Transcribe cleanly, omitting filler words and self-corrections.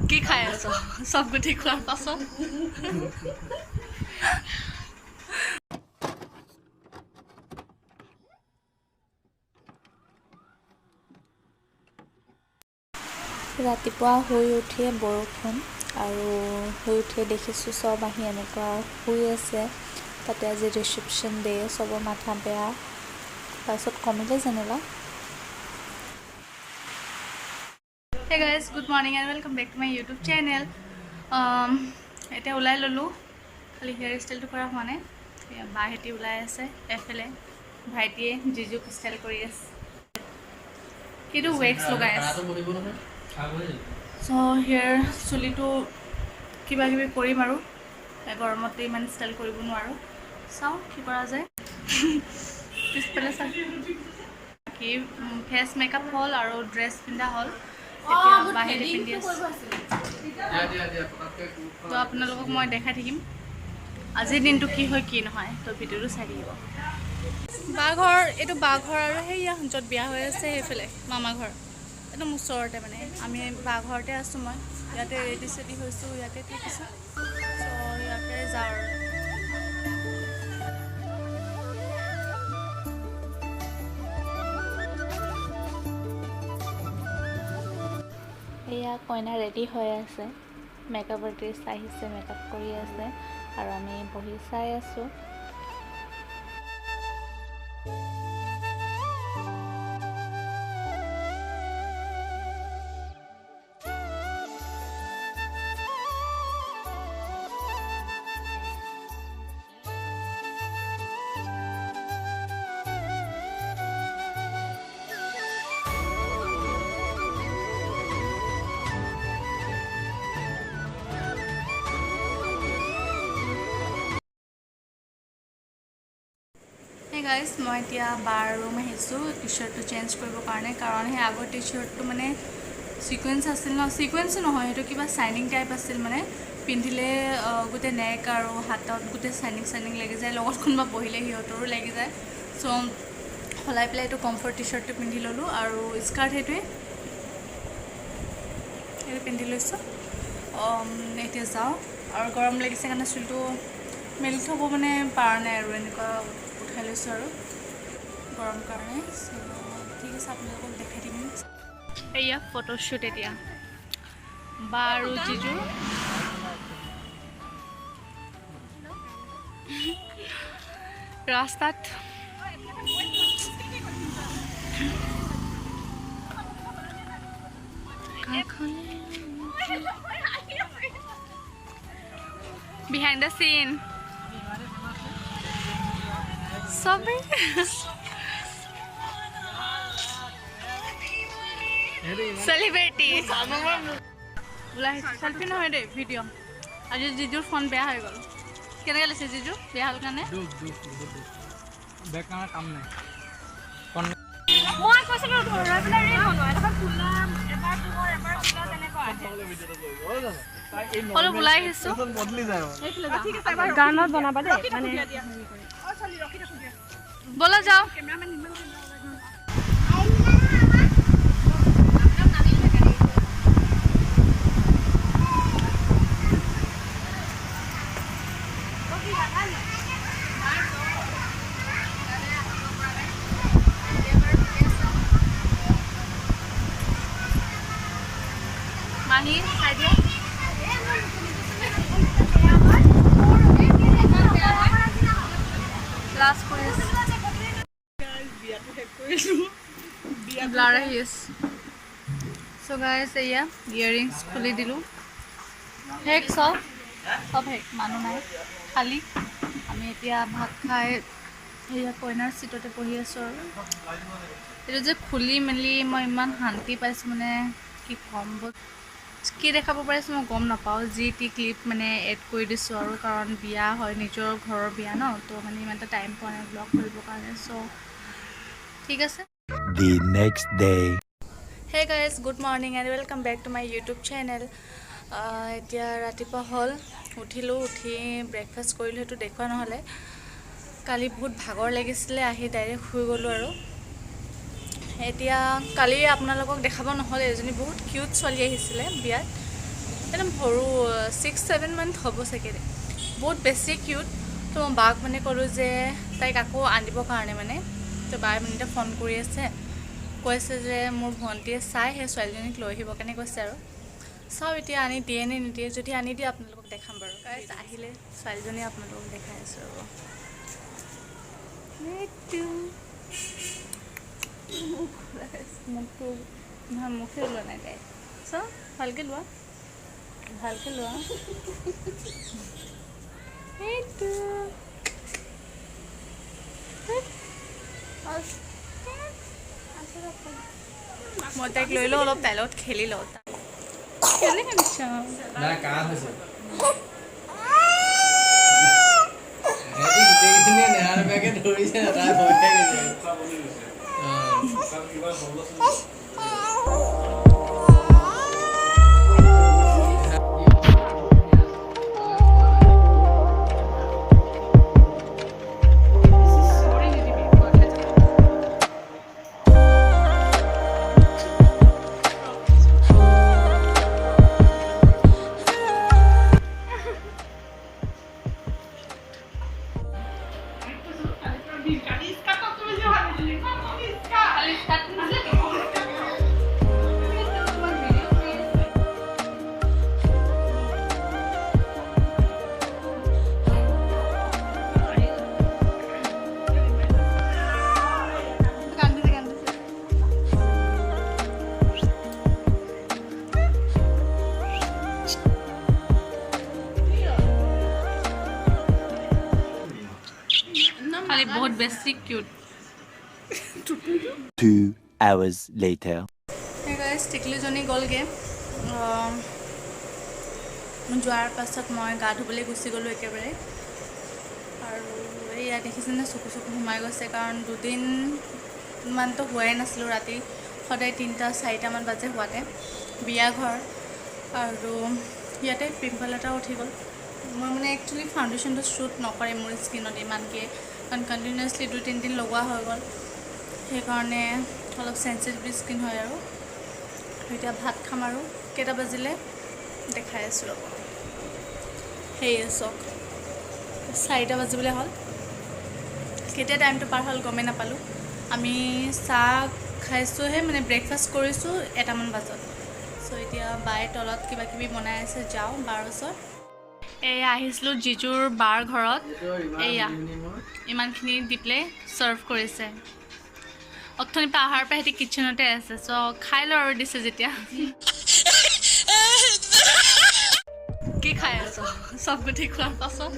কি খাই আছ সব গুটি খোৱাৰ পাছত ৰাতিপুৱা শুই উঠিয়ে বৰষুণ আৰু শুই উঠিয়ে দেখিছোঁ চব আহি এনেকুৱা শুই আছে তাতে আজি ৰিচেপশ্যন ডে চবৰ মাথা বেয়া তাৰপিছত কমিলে যেনিবা Hey guys, good morning and welcome back to my YouTube channel. এতিয়া ওলাই ললোঁ খালি হেয়াৰ ষ্টাইলটো কৰা হোৱা নাই বাহেঁতি ওলাই আছে এফালে ভাইটিয়ে জিজুক ষ্টাইল কৰি আছে কিন্তু ৱেক্স লগাই আছে চ' হেয়াৰ চুলিটো কিবা কিবি কৰিম আৰু গৰমতে ইমান ষ্টাইল কৰিব নোৱাৰোঁ চাওঁ কি কৰা যায় পিছফালে চাওঁ কি ফেচ মেকআপ হ'ল আৰু ড্ৰেছ পিন্ধা হ'ল এতিয়া বাহিৰে পিন্ধি আছোঁ তো আপোনালোকক মই দেখাই থাকিম আজিৰ দিনটো কি হয় কি নহয় তো ভিডিঅ'টো চাই থাকিব বাঘৰ এইটো বাঘৰ আৰু সেয়া য'ত বিয়া হৈ আছে সেইফালে মামা ঘৰ একদম ওচৰতে মানে আমি বাঘৰতে আছোঁ মই ইয়াতে ৰেডি চেডি হৈছোঁ ইয়াতে থাকিছোঁ চ' ইয়াতে যাওঁ আৰু এয়া কইনা ৰেডি হৈ আছে মেকআপ আৰ্টিষ্ট আহিছে মেকআপ কৰি আছে আৰু আমি বহি চাই আছোঁ Hey guys, মই এতিয়া বাৰ ৰুম আহিছোঁ টি শ্বাৰ্টটো চেঞ্জ কৰিবৰ কাৰণে কাৰণ সেই আগৰ টি শ্বাৰ্টটো মানে ছিকুৱেঞ্চ আছিল ন ছিকুৱেঞ্চো নহয় সেইটো কিবা চাইনিং টাইপ আছিল মানে পিন্ধিলে গোটেই নেক আৰু হাতত গোটেই চাইনিং লাগি যায় লগত কোনোবা বহিলে সিহঁতৰো লাগি যায় চ' সলাই পেলাই এইটো কমফৰ্ট টি শ্বাৰ্টটো পিন্ধি ল'লোঁ আৰু স্কাৰ্ট সেইটোৱে সেইটো পিন্ধি লৈছোঁ এতিয়া যাওঁ আৰু গৰম লাগিছে কাৰণে চুলিটো মেলি থ'ব মানে পৰা নাই আৰু এনেকুৱা উঠাই লৈছোঁ আৰু গৰম কাৰণে ঠিক আছে আপোনালোকক দেখাই দিম এয়া ফটোশ্বুট এতিয়া বা আৰু জিজু ৰাস্তাত behind the scene Sobe celebrity ulai selfie no hoide video aji jijur phone beya hoy gol kene galise jiju beya hal kane back camera kam nai moi koisilo dhora pila re hono eta kulam ebar tumor ebar kula tene ko ahe holo bulai hisu বদলি যায় ঠিক আছে এবার গানত বনাবা দে মানে ও চলি Rocky রাখো দিয়া বলা যাও ক্যামেরাম্যান নিমান মাহি খাই দিয়া ক্লাস করে ব্লার আহি আছে সো গাইস এয়া ইয়ারিংস খুলি দিলোঁ হেক সব হেক মানুহ নাই খালী আমি এতিয়া ভাত খাই এয়া কইনাৰ চিটতে বহি আছোঁ আৰু এইটো যে খুলি মেলি মই ইমান শান্তি পাইছোঁ মানে কি ক'ম কি দেখাব পাৰিছোঁ মই গম নাপাওঁ যি টি ক্লিপ মানে এড কৰি দিছোঁ আৰু কাৰণ বিয়া হয় নিজৰ ঘৰৰ বিয়া ন তো মানে ইমান এটা টাইম পোৱা নাই ব্লগ কৰিবৰ কাৰণে চ' ঠিক আছে The next day. Hey guys, good morning and welcome back to my YouTube channel. এতিয়া ৰাতিপুৱা হ'ল উঠিলোঁ উঠি ব্ৰেকফাষ্ট কৰিলোঁ সেইটো দেখুৱা নহ'লে কালি বহুত ভাগৰ লাগিছিলে আহি ডাইৰেক্ট শুই গ'লোঁ আৰু এতিয়া কালি আপোনালোকক দেখাব নহ'লে এজনী বহুত কিউট ছোৱালী আহিছিলে বিয়াত একদম সৰু 6-7 মান্থ হ'ব চাগে বহুত বেছি কিউট তো মই বাক মানে ক'লোঁ যে তাইক আকৌ আনিবৰ কাৰণে মানে তো বায়ে মানে এতিয়া ফোন কৰি আছে কৈছে যে মোৰ ভণ্টিয়ে চাই সেই ছোৱালীজনীক লৈ আহিবৰ কাৰণে কৈছে আৰু চাওঁ এতিয়া আনি দিয়ে নে নিদিয়ে যদি আনি দিয়ে আপোনালোকক দেখাম বাৰু গাইজ আহিলে ছোৱালীজনী আপোনালোকক দেখাই আছোঁ ৰ'ব মুখটো নহয় মুখে ওলোৱা নাই গাই চাওঁ ভালকৈ লোৱা সেইটো মই তাইক লৈ লওঁ অলপ তাইৰ লগত খেলি লওঁ কেনেকৈ বিচাৰোঁ নাই কাহ হৈছে ধৰিছে তাই ভয় খাই খালি বহুত বেছি কিউট 2 hours later. টিকলিজনী গ'লগৈ যোৱাৰ পাছত মই গা ধুবলৈ গুচি গ'লোঁ একেবাৰে আৰু এয়া দেখিছেনে চকু সোমাই গৈছে কাৰণ 2 দিনমানতো হোৱাই নাছিলোঁ ৰাতি সদায় 3-4টামান বাজে হোৱাতে বিয়া ঘৰ আৰু ইয়াতে পিম্পল এটা উঠি গ'ল মই মানে একচুৱেলি ফাউণ্ডেশ্যনটো শ্বুট নকৰে মোৰ স্কিনত ইমানকৈ কাৰণ কণ্টিনিউৱাছলি 2-3 দিন লগোৱা হৈ গ'ল সেইকাৰণে অলপ চেঞ্চিটিভ স্কিন হয় আৰু এতিয়া ভাত খাম আৰু কেইটা বাজিলে দেখাই আছোঁ ৰ'ব সেয়ে চাওক 4টা বাজিবলৈ হ'ল কেতিয়া টাইমটো পাৰ হ'ল গমেই নাপালোঁ আমি চাহ খাইছোঁহে মানে ব্ৰেকফাষ্ট কৰিছোঁ 1টামান বজাত চ' এতিয়া বায়ে তলত কিবা কিবি বনাই আছে যাওঁ বাৰ ওচৰত এয়া আহিছিলোঁ জিজুৰ বাৰ ঘৰত এয়া ইমানখিনি দি পেলাই ছাৰ্ভ কৰিছে অথনিৰ পৰা অহাৰ পৰা সিহঁতি কিটচেনতে আছে চ' খাই লওঁ আৰু দিছে যেতিয়া কি খাই আছ চব গুঠি খোৱাৰ পাছত